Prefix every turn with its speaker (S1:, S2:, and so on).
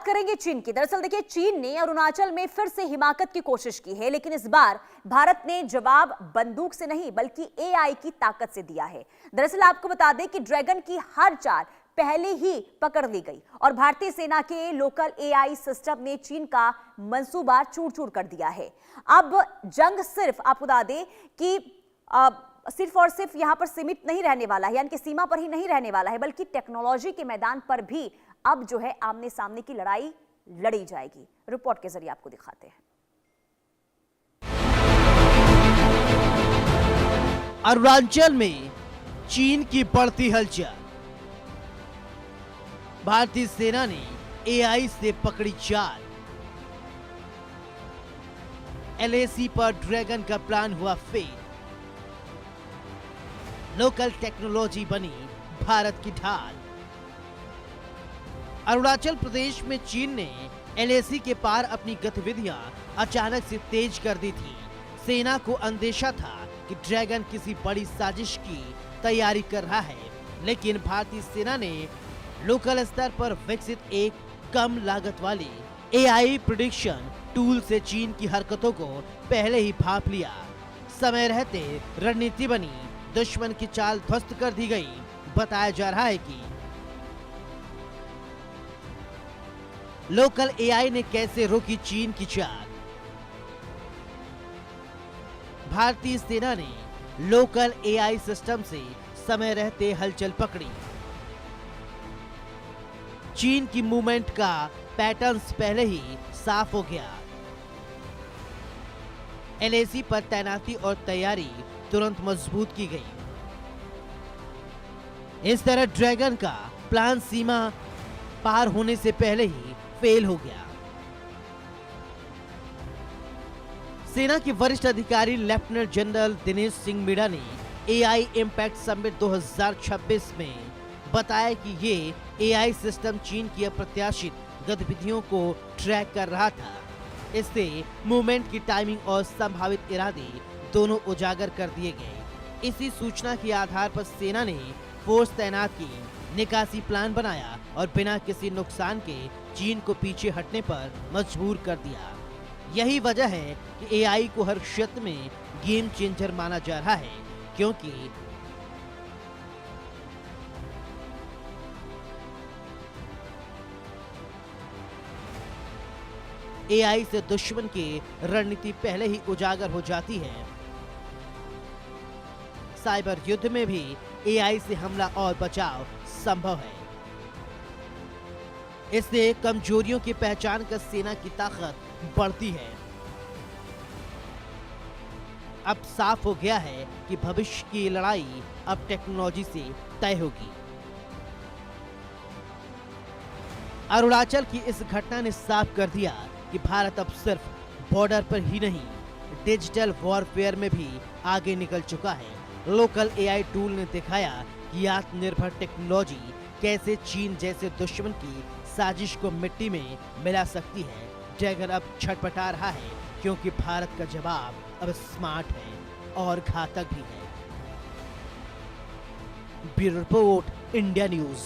S1: करेंगे चीन की। दरअसल देखिए, चीन ने अरुणाचल में फिर से हिमाकत की कोशिश की है, लेकिन इस बार भारत ने जवाब बंदूक से नहीं बल्कि एआई की ताकत से दिया है। दरअसल आपको बता दें कि ड्रैगन की हर चाल पहले ही पकड़ ली गई और भारतीय सेना के लोकल एआई सिस्टम ने चीन का मंसूबा चूर-चूर कर दिया है। अब जंग सिर्फ आपको बता दें कि सिर्फ और सिर्फ यहां पर सीमित नहीं रहने वाला है, यानी कि सीमा पर ही नहीं रहने वाला है, बल्कि टेक्नोलॉजी के मैदान पर भी अब जो है आमने सामने की लड़ाई लड़ी जाएगी। रिपोर्ट के जरिए आपको दिखाते हैं।
S2: अरुणाचल में चीन की बढ़ती हलचल। भारतीय सेना ने एआई से पकड़ी चाल। एलएसी पर ड्रैगन का प्लान हुआ फेल। लोकल टेक्नोलॉजी बनी भारत की ढाल। अरुणाचल प्रदेश में चीन ने एलएसी के पार अपनी गतिविधियां अचानक से तेज कर दी थी। सेना को अंदेशा था कि ड्रैगन किसी बड़ी साजिश की तैयारी कर रहा है, लेकिन भारतीय सेना ने लोकल स्तर पर विकसित एक कम लागत वाली एआई प्रेडिक्शन टूल से चीन की हरकतों को पहले ही भांप लिया। समय रहते रणनीति बनी, दुश्मन की चाल ध्वस्त कर दी गई। बताया जा रहा है कि लोकल एआई ने कैसे रोकी चीन की चाल। भारतीय सेना ने लोकल एआई सिस्टम से समय रहते हलचल पकड़ी। चीन की मूवमेंट का पैटर्न्स पहले ही साफ हो गया। एलएसी पर तैनाती और तैयारी तुरंत मजबूत की गई। इस तरह ड्रैगन का प्लान सीमा पार होने से पहले ही फेल हो गया। सेना के वरिष्ठ अधिकारी लेफ्टिनेंट जनरल दिनेश सिंह मीणा ने एआई इम्पैक्ट समिट 2026 में बताया कि ये एआई सिस्टम चीन की अप्रत्याशित गतिविधियों को ट्रैक कर रहा था। इससे मूवमेंट की टाइमिंग और संभावित इरादे दोनों उजागर कर दिए गए। इसी सूचना के आधार पर सेना ने फोर्स तैनात की, निकासी प्लान बनाया और बिना किसी नुकसान के चीन को पीछे हटने पर मजबूर कर दिया। यही वजह है कि एआई को हर क्षेत्र में गेम चेंजर माना जा रहा है, क्योंकि एआई से दुश्मन की रणनीति पहले ही उजागर हो जाती है। साइबर युद्ध में भी एआई से हमला और बचाव संभव है। इससे कमजोरियों की पहचान कर सेना की ताकत बढ़ती है। अब साफ हो गया है कि भविष्य की लड़ाई अब टेक्नोलॉजी से तय होगी। अरुणाचल की इस घटना ने साफ कर दिया कि भारत अब सिर्फ बॉर्डर पर ही नहीं, डिजिटल वॉरफेयर में भी आगे निकल चुका है। लोकल एआई टूल ने दिखाया कि आत्मनिर्भर टेक्नोलॉजी कैसे चीन जैसे दुश्मन की साजिश को मिट्टी में मिला सकती है। ड्रैगन अब छटपटा रहा है, क्योंकि भारत का जवाब अब स्मार्ट है और घातक भी है। Bureau report, India news.